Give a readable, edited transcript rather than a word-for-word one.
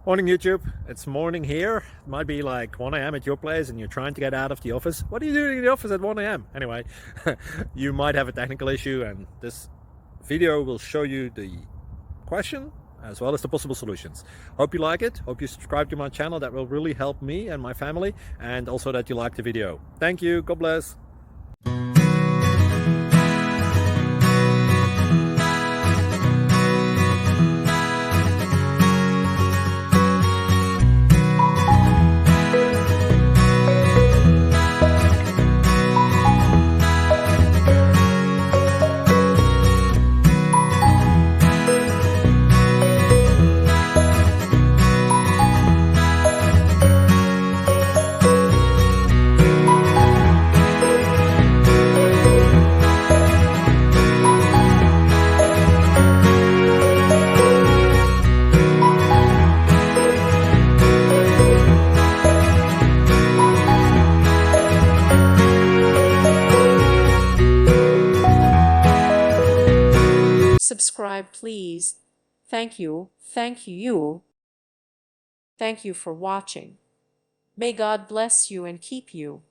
Morning YouTube, it's morning here. It might be like 1 a.m. at your place and you're trying to get out of the office. What are you doing in the office at 1 a.m.? Anyway, you might have a technical issue and this video will show you the question as well as the possible solutions. Hope you like it, hope you subscribe to my channel. That will really help me and my family, and also that you like the video. Thank you, God bless. Subscribe, please. Thank you. Thank you. Thank you for watching. May God bless you and keep you.